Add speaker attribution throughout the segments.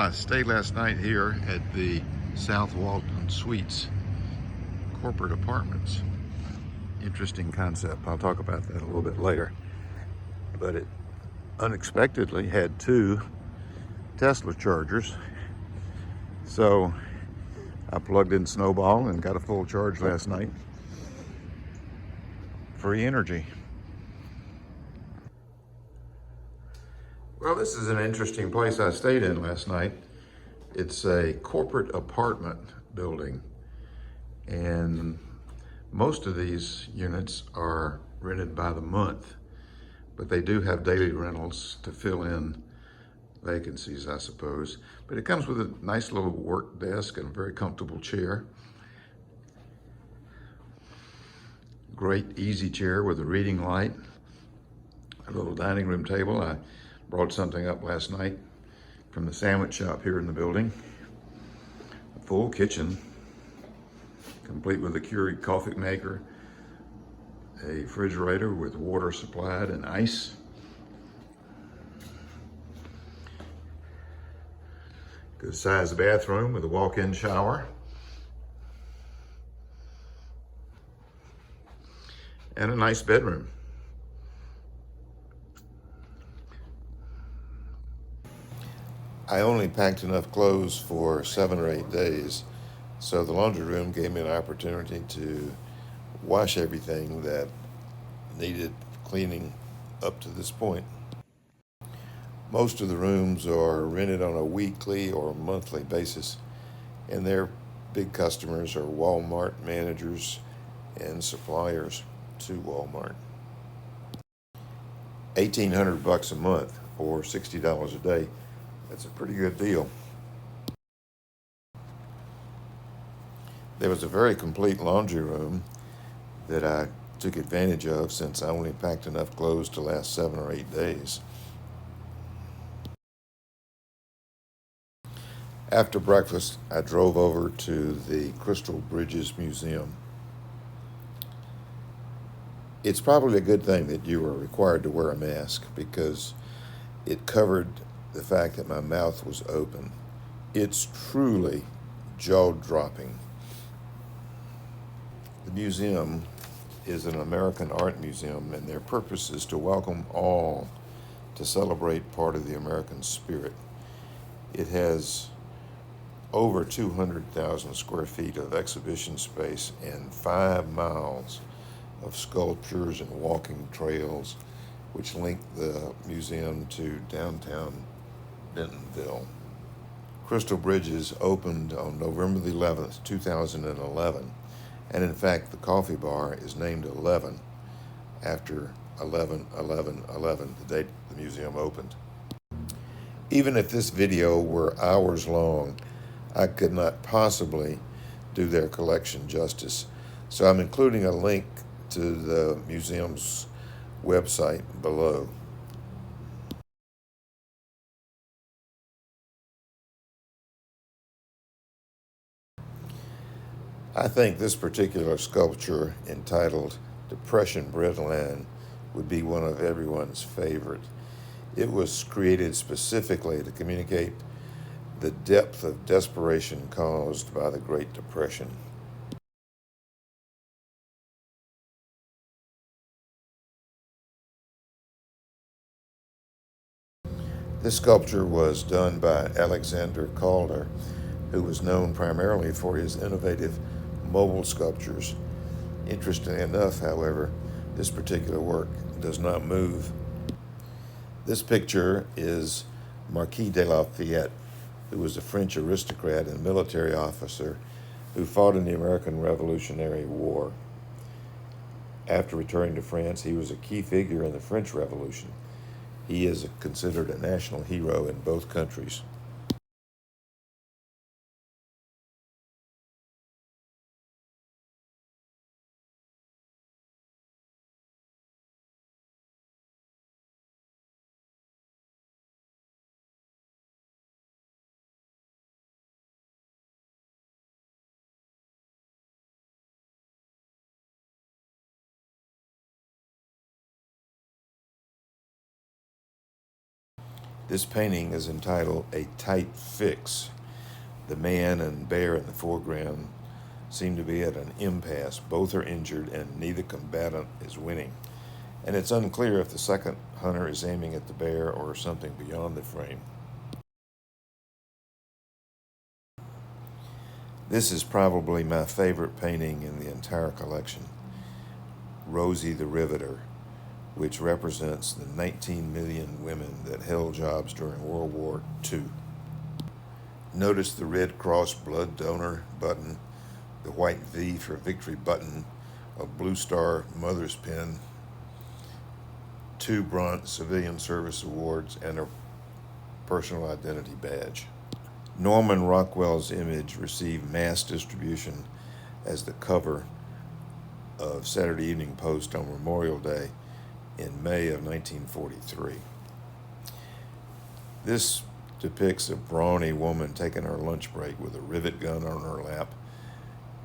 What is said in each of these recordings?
Speaker 1: I stayed last night here at the South Walton Suites corporate apartments. Interesting concept. I'll talk about that a little bit later. But it unexpectedly had two Tesla chargers. So I plugged in Snowball and got a full charge last night. Free energy. Well, this is an interesting place I stayed in last night. It's a corporate apartment building, and most of these units are rented by the month, but they do have daily rentals to fill in vacancies, I suppose. But it comes with a nice little work desk and a very comfortable chair. Great easy chair with a reading light. A little dining room table. I brought something up last night from the sandwich shop here in the building. A full kitchen, complete with a Keurig coffee maker, a refrigerator with water supplied and ice. Good sized bathroom with a walk-in shower. And a nice bedroom. I only packed enough clothes for 7 or 8 days, so the laundry room gave me an opportunity to wash everything that needed cleaning up to this point. Most of the rooms are rented on a weekly or monthly basis, and their big customers are Walmart managers and suppliers to Walmart. $1,800 a month or $60 a day. That's a pretty good deal. There was a very complete laundry room that I took advantage of since I only packed enough clothes to last 7 or 8 days. After breakfast, I drove over to the Crystal Bridges Museum. It's probably a good thing that you were required to wear a mask because it covered the fact that my mouth was open. It's truly jaw-dropping. The museum is an American art museum, and their purpose is to welcome all to celebrate part of the American spirit. It has over 200,000 square feet of exhibition space and 5 miles of sculptures and walking trails which link the museum to downtown Bentonville. Crystal Bridges opened on November the 11th, 2011, and in fact the coffee bar is named 11 after 11/11/11, the date the museum opened. Even if this video were hours long, I could not possibly do their collection justice, so I'm including a link to the museum's website below. I think this particular sculpture, entitled Depression Breadline, would be one of everyone's favorite. It was created specifically to communicate the depth of desperation caused by the Great Depression. This sculpture was done by Alexander Calder, who was known primarily for his innovative mobile sculptures. Interestingly enough, however, this particular work does not move. This picture is Marquis de Lafayette, who was a French aristocrat and military officer who fought in the American Revolutionary War. After returning to France, he was a key figure in the French Revolution. He is considered a national hero in both countries. This painting is entitled A Tight Fix. The man and bear in the foreground seem to be at an impasse. Both are injured and neither combatant is winning. And it's unclear if the second hunter is aiming at the bear or something beyond the frame. This is probably my favorite painting in the entire collection, Rosie the Riveter, which represents the 19 million women that held jobs during World War II. Notice the Red Cross blood donor button, the white V for victory button, a Blue Star mother's pin, 2 Bronze Civilian Service Awards, and a personal identity badge. Norman Rockwell's image received mass distribution as the cover of Saturday Evening Post on Memorial Day in May of 1943. This depicts a brawny woman taking her lunch break with a rivet gun on her lap,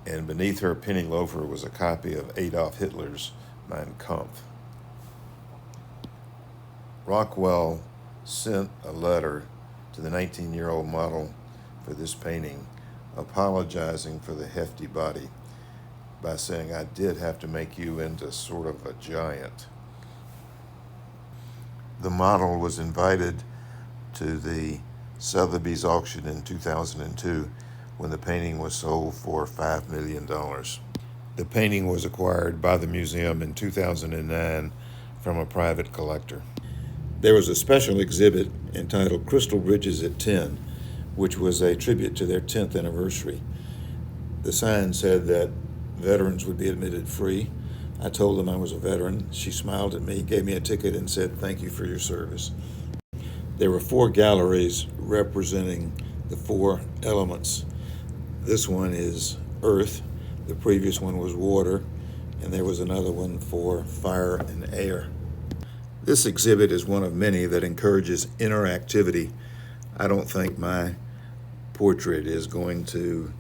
Speaker 1: and beneath her penny loafer was a copy of Adolf Hitler's Mein Kampf. Rockwell sent a letter to the 19-year-old model for this painting, apologizing for the hefty body by saying, "I did have to make you into sort of a giant." The model was invited to the Sotheby's auction in 2002 when the painting was sold for $5 million. The painting was acquired by the museum in 2009 from a private collector. There was a special exhibit entitled Crystal Bridges at 10, which was a tribute to their 10th anniversary. The sign said that veterans would be admitted free. I told them I was a veteran. She smiled at me, gave me a ticket, and said, "Thank you for your service." There were 4 galleries representing the 4 elements. This one is earth, the previous one was water, and there was another one for fire and air. This exhibit is one of many that encourages interactivity. I don't think my portrait is going to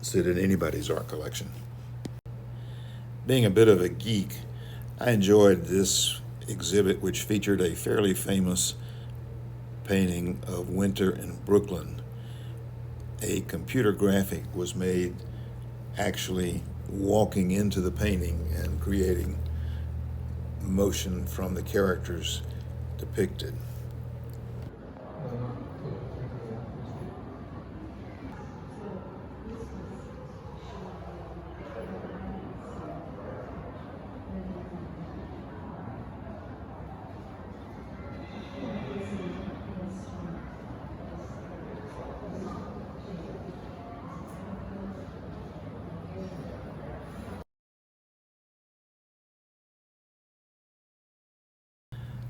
Speaker 1: sit in anybody's art collection. Being a bit of a geek, I enjoyed this exhibit, which featured a fairly famous painting of winter in Brooklyn. A computer graphic was made actually walking into the painting and creating motion from the characters depicted.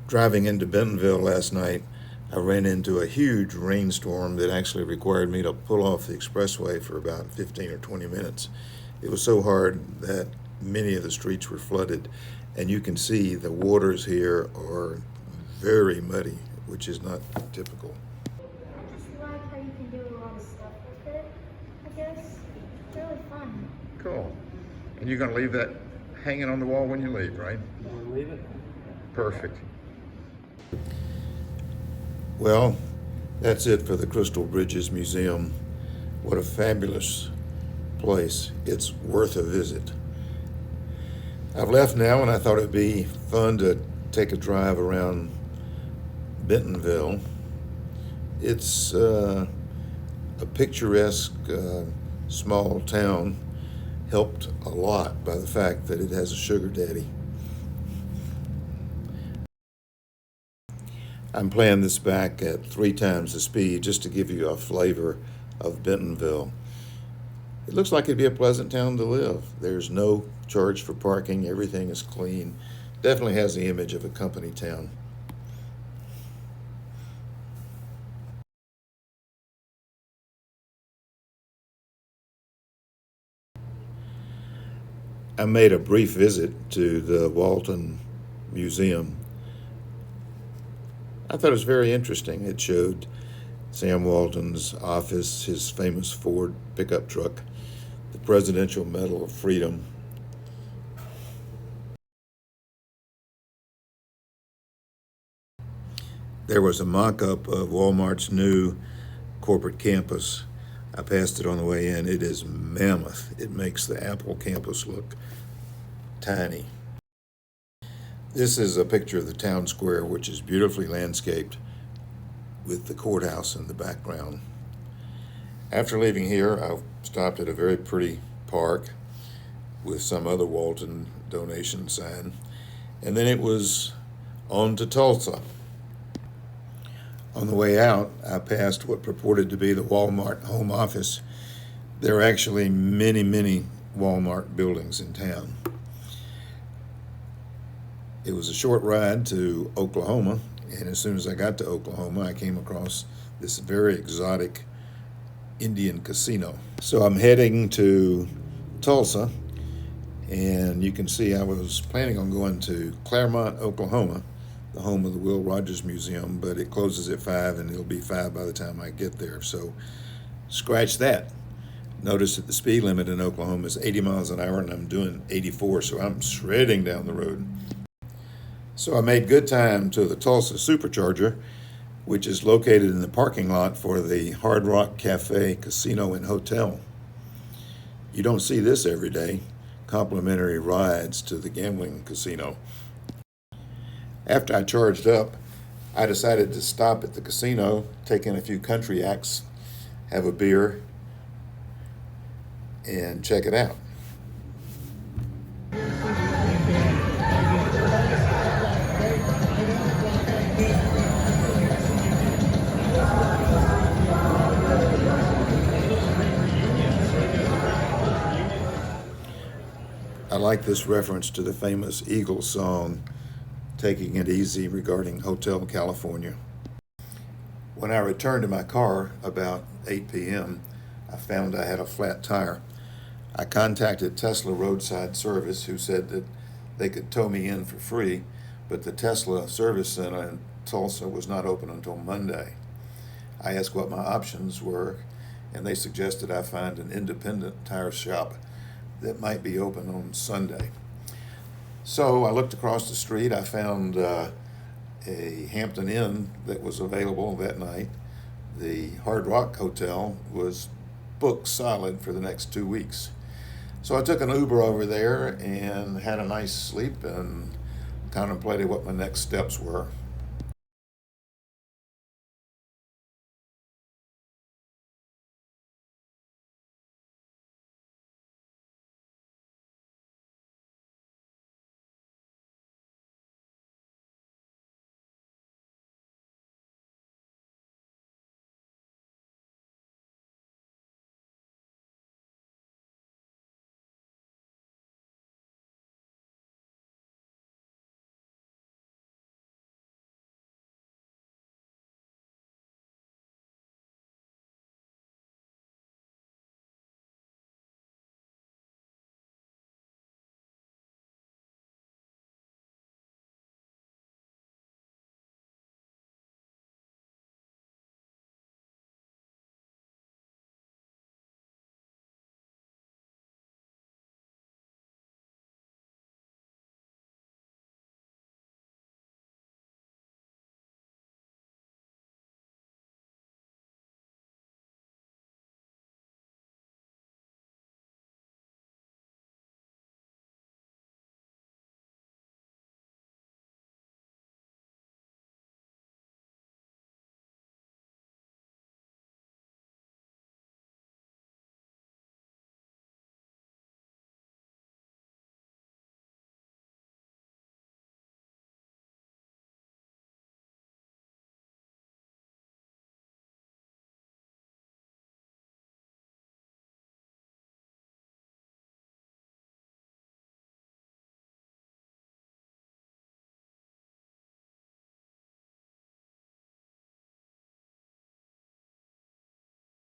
Speaker 1: Driving into Bentonville last night, I ran into a huge rainstorm that actually required me to pull off the expressway for about 15 or 20 minutes. It was so hard that many of the streets were flooded, and you can see the waters here are very muddy, which is not typical.
Speaker 2: I just like how you can do a lot of stuff with it, I guess. It's really fun.
Speaker 1: Cool. And you're going to leave that hanging on the wall when you leave, right?
Speaker 3: You want to leave it?
Speaker 1: Perfect. Well, that's it for the Crystal Bridges Museum. What a fabulous place. It's worth a visit. I've left now, and I thought it'd be fun to take a drive around Bentonville. It's a picturesque small town, helped a lot by the fact that it has a sugar daddy. I'm playing this back at 3 times the speed just to give you a flavor of Bentonville. It looks like it'd be a pleasant town to live. There's no charge for parking. Everything is clean. Definitely has the image of a company town. I made a brief visit to the Walton Museum. I thought it was very interesting. It showed Sam Walton's office, his famous Ford pickup truck, the Presidential Medal of Freedom. There was a mock-up of Walmart's new corporate campus. I passed it on the way in. It is mammoth. It makes the Apple campus look tiny. This is a picture of the town square, which is beautifully landscaped with the courthouse in the background. After leaving here, I stopped at a very pretty park with some other Walton donation sign, and then it was on to Tulsa. On the way out, I passed what purported to be the Walmart home office. There are actually many, many Walmart buildings in town. It was a short ride to Oklahoma, and as soon as I got to Oklahoma, I came across this very exotic Indian casino. So I'm heading to Tulsa, and you can see I was planning on going to Claremont, Oklahoma, the home of the Will Rogers Museum, but it closes at 5, and it'll be 5 by the time I get there. So scratch that. Notice that the speed limit in Oklahoma is 80 miles an hour, and I'm doing 84, so I'm shredding down the road. So I made good time to the Tulsa Supercharger, which is located in the parking lot for the Hard Rock Cafe, Casino, and Hotel. You don't see this every day, complimentary rides to the gambling casino. After I charged up, I decided to stop at the casino, take in a few country acts, have a beer, and check it out. I like this reference to the famous Eagles song, Taking It Easy, regarding Hotel California. When I returned to my car about 8 p.m., I found I had a flat tire. I contacted Tesla Roadside Service, who said that they could tow me in for free, but the Tesla Service Center in Tulsa was not open until Monday. I asked what my options were, and they suggested I find an independent tire shop that might be open on Sunday. So I looked across the street. I found a Hampton Inn that was available that night. The Hard Rock Hotel was booked solid for the next 2 weeks. So I took an Uber over there and had a nice sleep and contemplated what my next steps were.